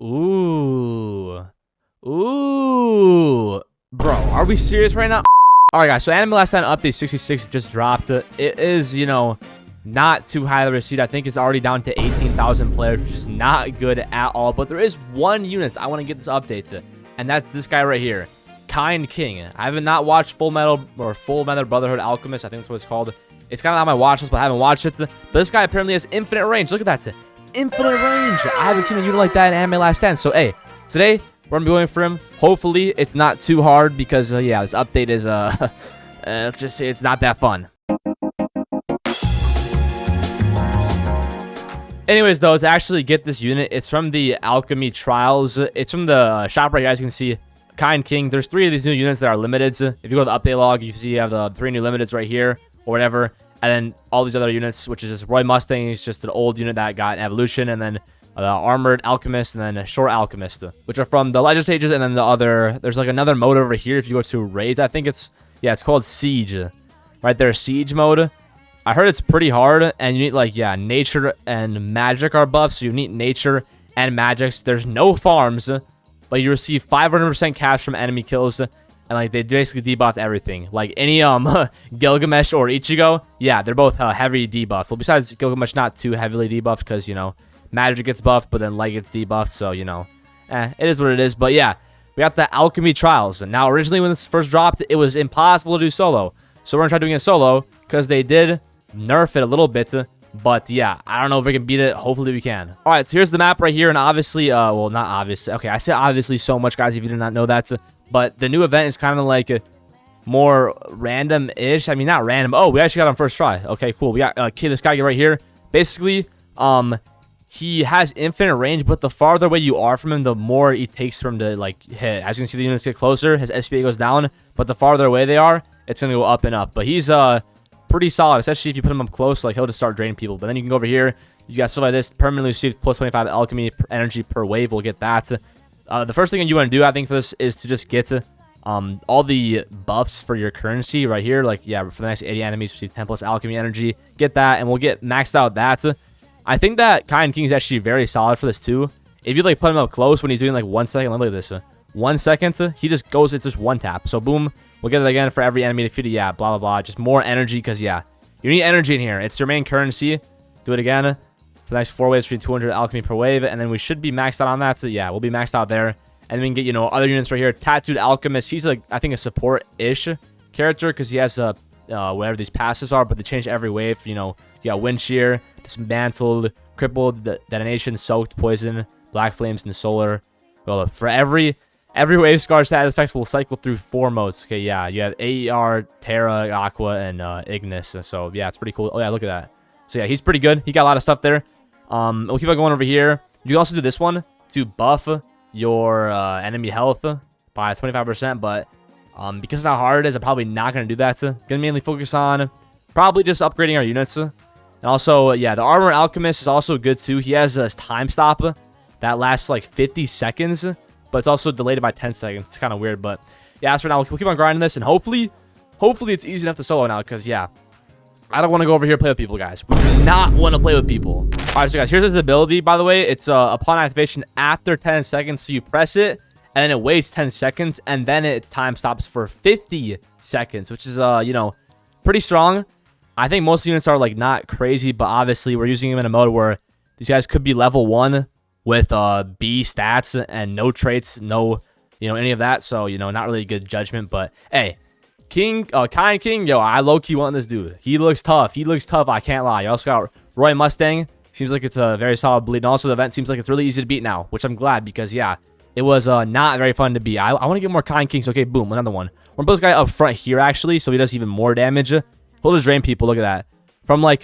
Ooh. Ooh. Bro, are we serious right now? Alright, guys. So, Anime Last Stand Update 66 just dropped. It is, not too highly received. I think it's already down to 18,000 players, which is not good at all. But there is one unit I want to get this update to, and that's this guy right here, Kind King. I have not watched Full Metal Brotherhood Alchemist. I think that's what it's called. It's kind of on my watch list, but I haven't watched it. But this guy apparently has infinite range. Look at that. Infinite range. I haven't seen a unit like that in Anime Last Stand. So, hey, today we're going to be going for him. Hopefully, it's not too hard because, yeah, this update is, let's just say it's not that fun. Anyways, though, to actually get this unit, it's from the Alchemy Trials. It's from the shop right here, as you can see. Kind King. There's 3 of these new units that are limited. If you go to the update log, you see you have the 3 new limiteds right here, or whatever. And then all these other units, which is just Roy Mustang. He's just an old unit that got an evolution. And then Armored Alchemist, and then Short Alchemist, which are from the Legend Stages. And then the other, there's like another mode over here. If you go to Raids, I think it's called Siege. Right there, Siege mode. I heard it's pretty hard, and you need, like, nature and magic are buffs. So you need nature and magics. There's no farms, but you receive 500% cash from enemy kills, and, like, they basically debuffed everything. Like, any, Gilgamesh or Ichigo, yeah, they're both heavy debuffed. Well, besides Gilgamesh, not too heavily debuffed, because, magic gets buffed, but then light gets debuffed, so, it is what it is. But, yeah, we got the Alchemy Trials. Now, originally, when this first dropped, it was impossible to do solo. So we're going to try doing it solo, because they did nerf it a little bit, but yeah, I don't know if we can beat it. Hopefully we can. All right, so here's the map right here, and obviously, well, not obviously. Okay, I said obviously so much, guys, if you did not know that, but the new event is kind of like more random-ish. I mean, not random. Oh, we actually got on first try. Okay, cool. We got this guy right here. Basically, he has infinite range, but the farther away you are from him, the more it takes for him to, like, hit. As you can see, the units get closer, his SPA goes down, but the farther away they are, it's going to go up and up. But he's, pretty solid, especially if you put him up close. Like, he'll just start draining people. But then you can go over here, you got stuff like this, permanently receive plus 25 alchemy energy per wave. We'll get that. The first thing you want to do, I think, for this is to just get all the buffs for your currency right here. Like, yeah, for the next 80 enemies, receive 10 plus alchemy energy. Get that, and we'll get maxed out that. I think that Kind King is actually very solid for this too. If you, like, put him up close when he's doing, like, 1 second, look at this, 1 second, he just goes, it's just one tap. So boom, we'll get it again for every enemy defeated. Yeah, blah, blah, blah. Just more energy because, yeah, you need energy in here. It's your main currency. Do it again. For the next 4 waves, for 200 alchemy per wave. And then we should be maxed out on that. So, yeah, we'll be maxed out there. And then we can get, other units right here. Tattooed Alchemist. He's, like, I think a support-ish character because he has, whatever these passives are. But they change every wave. You got Wind Shear, Dismantled, Crippled, Detonation, Soaked, Poison, Black Flames, and Solar. Well, for every wave scar status effects will cycle through 4 modes. Okay, yeah, you have AER, Terra, Aqua, and Ignis. So, yeah, it's pretty cool. Oh, yeah, look at that. So, yeah, he's pretty good. He got a lot of stuff there. We'll keep on going over here. You can also do this one to buff your enemy health by 25%. But because of how hard it is, I'm probably not going to do that. Going to mainly focus on probably just upgrading our units. And also, yeah, the Armored Alchemist is also good, too. He has a time stop that lasts, like, 50 seconds. But it's also delayed by 10 seconds. It's kind of weird, but yeah, as for now, we'll keep on grinding this, and hopefully it's easy enough to solo now, because, yeah, I don't want to go over here and play with people, guys. We do not want to play with people. All right, so, guys, here's his ability, by the way. It's upon activation after 10 seconds, so you press it, and then it waits 10 seconds, and then its time stops for 50 seconds, which is, pretty strong. I think most units are, like, not crazy, but obviously we're using them in a mode where these guys could be level 1, with B stats and no traits, no, any of that. So, not really a good judgment. But, hey, Kind King, yo, I low-key want this dude. He looks tough. I can't lie. You also got Roy Mustang. Seems like it's a very solid bleed. And also, the event seems like it's really easy to beat now, which I'm glad because, yeah, it was not very fun to beat. I want to get more Kind Kings. Okay, boom, another one. We're going to put this guy up front here, actually, so he does even more damage. He'll just drain people. Look at that. From, like,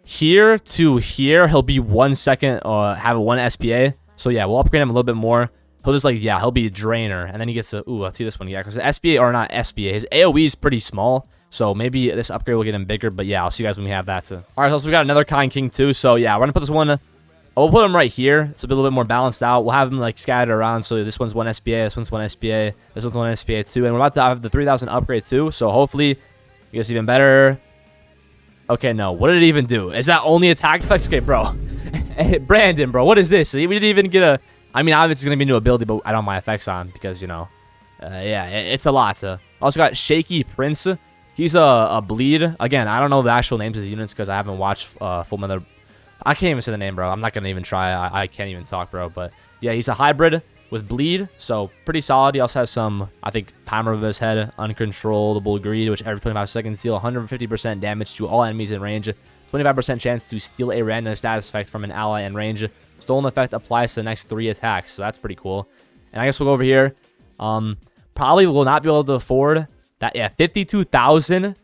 here to here, he'll be 1 second, have a 1 SPA. So, yeah, we'll upgrade him a little bit more. He'll just, like, yeah, he'll be a drainer. And then he gets a, ooh, let's see this one. Yeah, because the SPA, or not SPA, his AoE is pretty small. So, maybe this upgrade will get him bigger. But, yeah, I'll see you guys when we have that, too. All right, so we got another Kind King, too. So, yeah, we're going to put this one, we'll put him right here. It's a little bit more balanced out. We'll have him, like, scattered around. So, this one's 1 SPA, this one's 1 SPA, this one's 1 SPA, too. And we're about to have the 3000 upgrade, too. So, hopefully, it gets even better. Okay, no. What did it even do? Is that only attack effects? Okay, bro. Hey, Brandon, bro. What is this? We didn't even get I mean, obviously it's going to be a new ability, but I don't have my effects on because, you know, yeah, it's a lot. Also got Shaky Prince. He's a bleed. Again, I don't know the actual names of the units because I haven't watched Full Metal. I can't even say the name, bro. I'm not going to even try. I can't even talk, bro. But yeah, he's a hybrid with bleed, so pretty solid. He also has some, I think, timer of his head, uncontrollable greed, which every 25 seconds deal 150% damage to all enemies in range, 25% chance to steal a random status effect from an ally in range. Stolen effect applies to the next 3 attacks, so that's pretty cool. And I guess we'll go over here. Probably will not be able to afford that. Yeah, 52,000.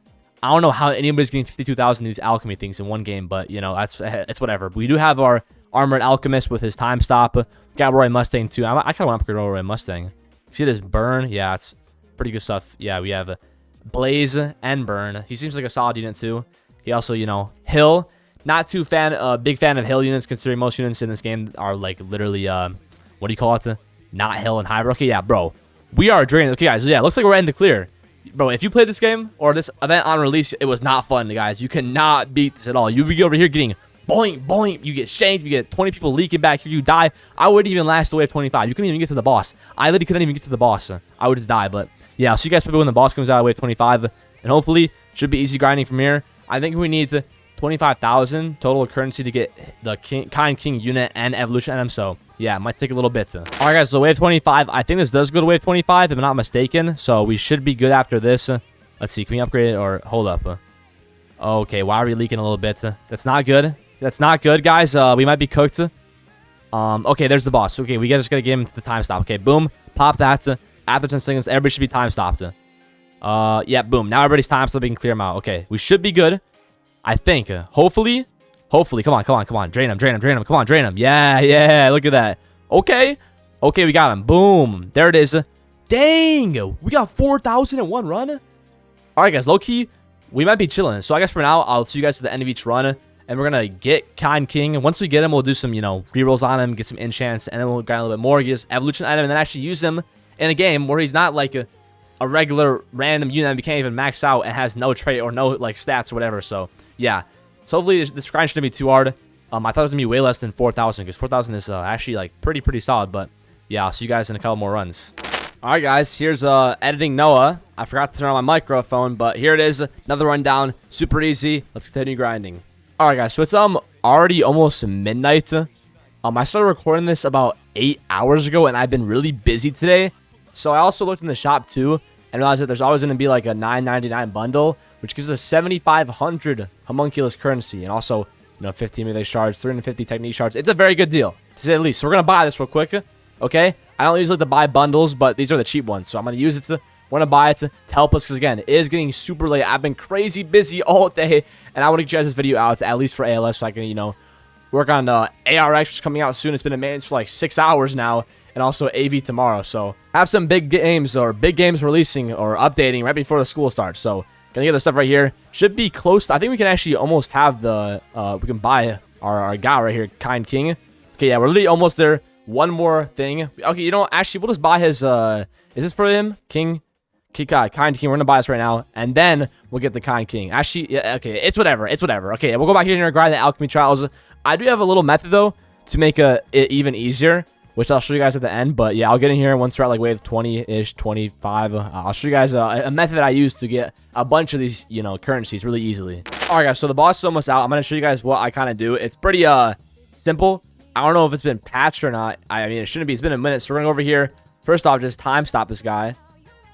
I don't know how anybody's getting 52,000 of these alchemy things in one game, but you know, it's whatever. We do have our Armored Alchemist with his time stop. Got Roy Mustang too. I kind of want to upgrade Roy Mustang. See this burn? Yeah, it's pretty good stuff. Yeah, we have Blaze and Burn. He seems like a solid unit too. He also, you know, Hill. Not too big fan of Hill units, considering most units in this game are like literally what do you call it? Not Hill and hybrid. Okay, yeah, bro. We are draining. Okay, guys. Yeah, looks like we're in the clear. Bro, if you played this game or this event on release, it was not fun, guys. You cannot beat this at all. You'll be over here getting boing, boing. You get shanked. You get 20 people leaking back here. You die. I wouldn't even last the wave 25. You couldn't even get to the boss. I literally couldn't even get to the boss. I would just die. But yeah, I'll see you guys probably when the boss comes out of wave 25. And hopefully, should be easy grinding from here. I think we need 25,000 total currency to get the Kind King unit and evolution item. So yeah, it might take a little bit. All right, guys. So wave 25. I think this does go to wave 25, if I'm not mistaken. So we should be good after this. Let's see. Can we upgrade it or hold up? Okay, why are we leaking a little bit? That's not good. That's not good, guys. We might be cooked. Okay, there's the boss. Okay, we just gotta get him to the time stop. Okay, boom. Pop that. After 10 seconds, everybody should be time stopped. Yeah, boom. Now everybody's time stopped. We can clear him out. Okay, we should be good. I think. Hopefully. Come on. Drain him. Come on, drain him. Yeah. Look at that. Okay, we got him. Boom. There it is. Dang. We got 4,000 in one run. All right, guys. Low key, we might be chilling. So I guess for now, I'll see you guys at the end of each run. And we're going to get Kind King. And once we get him, we'll do some, you know, rerolls on him, get some enchants, and then we'll grind a little bit more, get his evolution item, and then actually use him in a game where he's not like a regular random unit that we can't even max out and has no trait or no like stats or whatever. So yeah, so hopefully this grind shouldn't be too hard. I thought it was gonna be way less than 4,000 because 4,000 is actually like pretty solid. But yeah, I'll see you guys in a couple more runs. All right, guys, here's editing Noah. I forgot to turn on my microphone, but here it is, another rundown, super easy. Let's continue grinding. All right, guys, so it's already almost midnight. I started recording this about 8 hours ago, and I've been really busy today. So I also looked in the shop too and realized that there's always going to be like a $9.99 bundle, which gives us 7,500 homunculus currency and also, you know, 15 melee shards, 350 technique shards. It's a very good deal, to say the least. So we're going to buy this real quick, okay? I don't usually like to buy bundles, but these are the cheap ones. So I'm going to use it to want to buy it to help us because, again, it is getting super late. I've been crazy busy all day, and I want to get you guys this video out, at least for ALS, so I can, you know, work on ARX, which is coming out soon. It's been in maintenance for like 6 hours now, and also AV tomorrow. So have some big games releasing or updating right before the school starts. So gonna get this stuff right here. Should be close. I think we can actually almost have the we can buy our guy right here, Kind King. Okay, yeah, we're literally almost there. One more thing. Okay, you know, actually, we'll just buy his is this for him? Kind King. We're gonna buy this right now, and then we'll get the Kind King. Actually, yeah, okay, it's whatever. Okay, we'll go back here and grind the alchemy trials. I do have a little method though to make it even easier, which I'll show you guys at the end. But yeah, I'll get in here once we're at like wave 20-ish, 25. I'll show you guys a method I use to get a bunch of these, you know, currencies really easily. All right, guys, so the boss is almost out. I'm gonna show you guys what I kind of do. It's pretty simple. I don't know if it's been patched or not. I mean, it shouldn't be. It's been a minute. So we're gonna go over here. First off, just time stop this guy.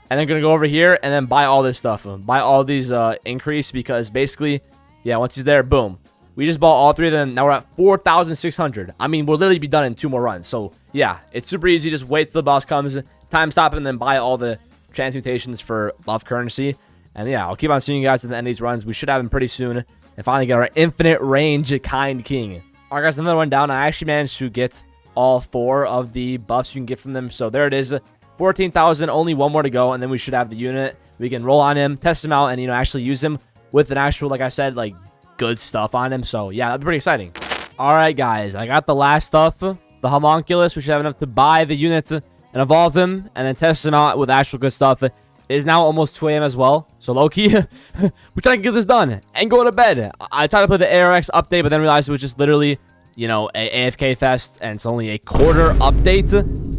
And then gonna go over here and then buy all this stuff. Buy all these increase, because basically, yeah, once he's there, boom. We just bought all three of them. Now we're at 4,600. I mean, we'll literally be done in 2 more runs. So yeah, it's super easy. Just wait till the boss comes, time stop, and then buy all the transmutations for love currency. And yeah, I'll keep on seeing you guys at the end of these runs. We should have them pretty soon. And finally get our infinite range Kind King. All right, guys, another one down. I actually managed to get all 4 of the buffs you can get from them. So there it is. 14,000, only 1 more to go, and then we should have the unit. We can roll on him, test him out, and, you know, actually use him with an actual, like I said, like, good stuff on him. So yeah, that'd be pretty exciting. All right, guys, I got the last stuff, the homunculus. We should have enough to buy the unit and evolve him, and then test him out with actual good stuff. It is now almost 2 a.m. as well, so low-key, we try to get this done and go to bed. I tried to play the ARX update, but then realized it was just literally you know, a AFK fest, and it's only a quarter update.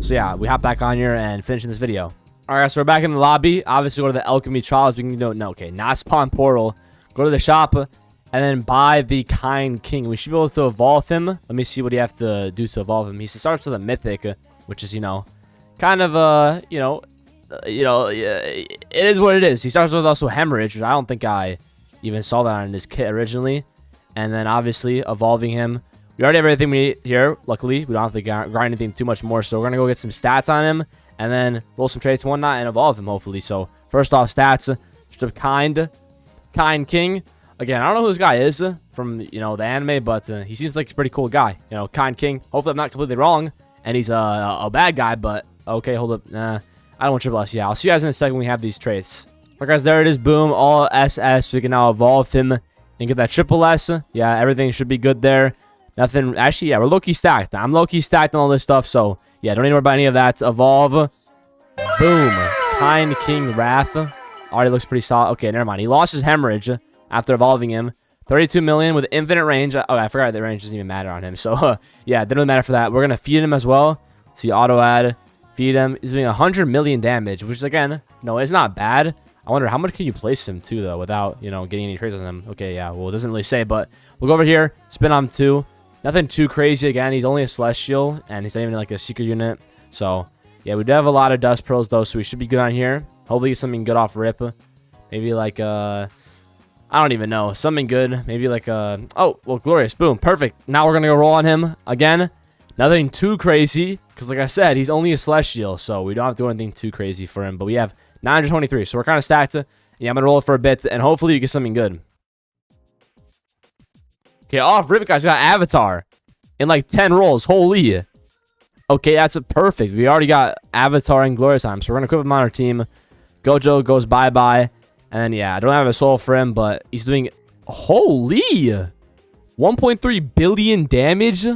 So yeah, we hop back on here and finishing this video. All right, so we're back in the lobby. Obviously, go to the Alchemy trials. We can not spawn portal. Go to the shop, and then buy the Kind King. We should be able to evolve him. Let me see what you have to do to evolve him. He starts with a mythic, which is, you know, kind of it is what it is. He starts with also hemorrhage, which I don't think I even saw that on his kit originally. And then obviously evolving him. We already have everything we need here. Luckily, we don't have to grind anything too much more. So we're gonna go get some stats on him, and then roll some traits and whatnot, and evolve him hopefully. So first off, stats. Just a Kind King. Again, I don't know who this guy is from, you know, the anime, but he seems like a pretty cool guy. You know, Kind King. Hopefully I'm not completely wrong, and he's a bad guy. But okay, hold up. Nah, I don't want triple S. Yeah, I'll see you guys in a second when we have these traits. Alright guys, there it is. Boom, all SS. We can now evolve him and get that triple S. Yeah, everything should be good there. Nothing. Actually, yeah, we're low-key stacked. I'm low-key stacked on all this stuff, so yeah, don't need to worry about any of that. Evolve. Boom. Kind King Wrath. Already looks pretty solid. Okay, never mind. He lost his hemorrhage after evolving him. 32 million with infinite range. Oh, I forgot that range doesn't even matter on him. So, yeah, didn't really matter for that. We're going to feed him as well. See, auto-add. Feed him. He's doing 100 million damage, which, again, no, it's not bad. I wonder how much can you place him, too, though, without, you know, getting any trades on him. Okay, yeah, well, it doesn't really say, but we'll go over here. Spin on him, too. Nothing too crazy. Again, he's only a Celestial, and he's not even, like, a secret unit. So, yeah, we do have a lot of Dust Pearls, though, so we should be good on here. Hopefully get something good off rip. Maybe, like, I don't even know. Something good. Maybe, like, oh, well, glorious. Boom. Perfect. Now we're going to go roll on him. Again, nothing too crazy, because, like I said, he's only a Celestial, so we don't have to do anything too crazy for him. But we have 923, so we're kind of stacked. Yeah, I'm going to roll it for a bit, and hopefully you get something good. Okay, off rip, guys. We got Avatar in, like, 10 rolls. Holy. Okay, that's perfect. We already got Avatar and Glorious Time, so we're going to equip him on our team. Gojo goes bye-bye. And then, yeah, I don't have a soul for him, but he's doing, holy, 1.3 billion damage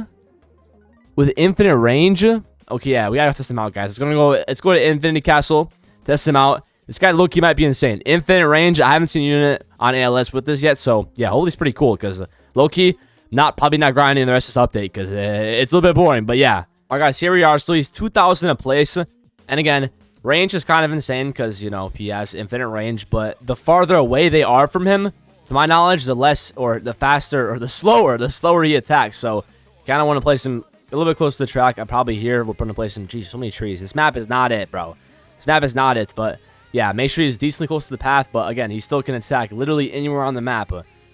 with infinite range. Okay, yeah, we gotta test him out, guys. Let's go to Infinity Castle, test him out. This guy, low-key, might be insane. Infinite range. I haven't seen a unit on ALS with this yet, so yeah, holy's pretty cool, because low-key, probably not grinding the rest of this update, because it's a little bit boring, but yeah. All right, guys, here we are. Still, he's 2,000 a place, and again, range is kind of insane because, you know, he has infinite range, but the farther away they are from him, to my knowledge, the less, or the faster, or the slower he attacks. So, kind of want to place him a little bit close to the track. I'm probably here. We're going to place him. Geez, so many trees. This map is not it, bro. This map is not it, but yeah, make sure he's decently close to the path, but again, he still can attack literally anywhere on the map.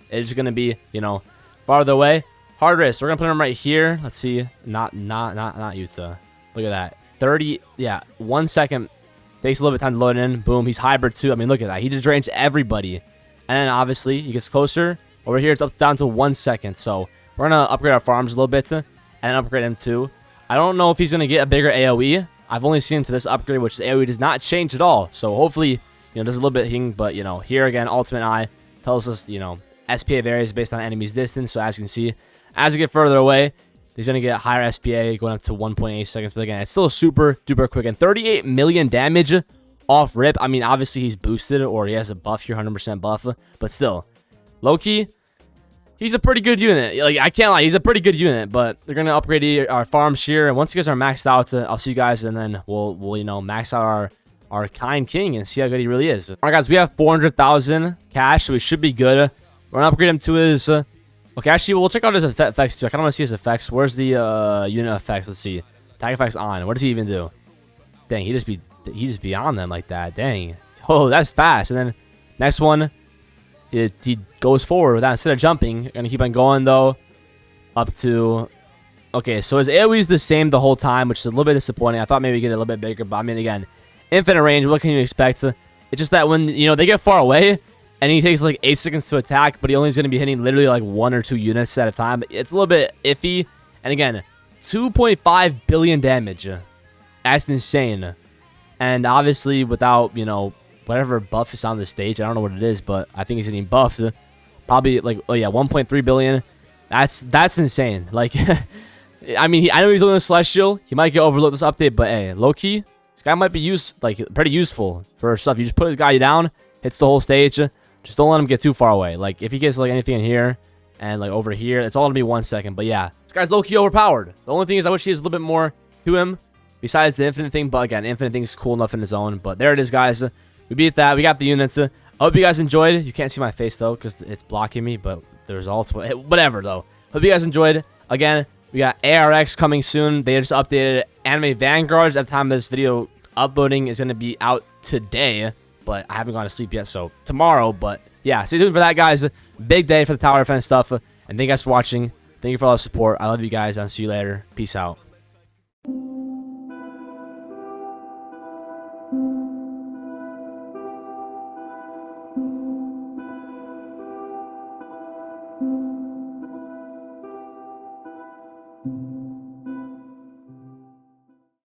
It's just going to be, you know, farther away. Hard risk. We're going to put him right here. Let's see. Not Utah. Look at that. 30, yeah, 1 second. Takes a little bit of time to load in. Boom, he's hybrid too. I mean, look at that. He just drains everybody. And then obviously, he gets closer. Over here, it's up down to 1 second. So we're going to upgrade our farms a little bit and upgrade him too. I don't know if he's going to get a bigger AoE. I've only seen him to this upgrade, which the AoE does not change at all. So hopefully, you know, there's a little bit of healing. But, you know, here again, Ultimate Eye tells us, you know, SPA varies based on enemy's distance. So as you can see, as you get further away, he's going to get higher SPA, going up to 1.8 seconds. But again, it's still super duper quick. And 38 million damage off rip. I mean, obviously, he's boosted or he has a buff here, 100% buff. But still, low-key, he's a pretty good unit. Like, I can't lie, he's a pretty good unit. But they're going to upgrade our farms here. And once you guys are maxed out, I'll see you guys. And then we'll you know, max out our Kind King and see how good he really is. All right, guys, we have 400,000 cash, so we should be good. We're going to upgrade him to his... Okay, actually, we'll check out his effects too. I kind of want to see his effects. Where's the unit effects? Let's see. Attack effects on. What does he even do? Dang, he just be on them like that. Dang. Oh, that's fast. And then next one, he goes forward with that instead of jumping. Gonna keep on going though, up to. Okay, so his AoE is the same the whole time, which is a little bit disappointing. I thought maybe he'd get a little bit bigger, but I mean, again, infinite range. What can you expect? It's just that when they get far away. And he takes like 8 seconds to attack, but he only is going to be hitting literally like 1 or 2 units at a time. It's a little bit iffy. And again, 2.5 billion damage. That's insane. And obviously without, you know, whatever buff is on the stage. I don't know what it is, but I think he's getting buffed. Probably like, oh yeah, 1.3 billion. That's insane. Like, I mean, I know he's only a Celestial. He might get overlooked this update, but hey, low-key, this guy might be pretty useful for stuff. You just put his guy down, hits the whole stage. Just don't let him get too far away. Like, if he gets, like, anything in here, and like over here. It's all gonna be 1 second. But yeah, this guy's low-key overpowered. The only thing is I wish he was a little bit more to him besides the infinite thing. But again, infinite thing's cool enough in his own. But there it is, guys. We beat that. We got the units. I hope you guys enjoyed. You can't see my face though because it's blocking me. But there's also whatever though. Hope you guys enjoyed. Again, we got ARX coming soon. They just updated Anime Vanguards. At the time of this video uploading is going to be out today, but I haven't gone to sleep yet, so tomorrow. But yeah, stay tuned for that, guys. Big day for the tower defense stuff. And thank you guys for watching. Thank you for all the support. I love you guys. I'll see you later. Peace out.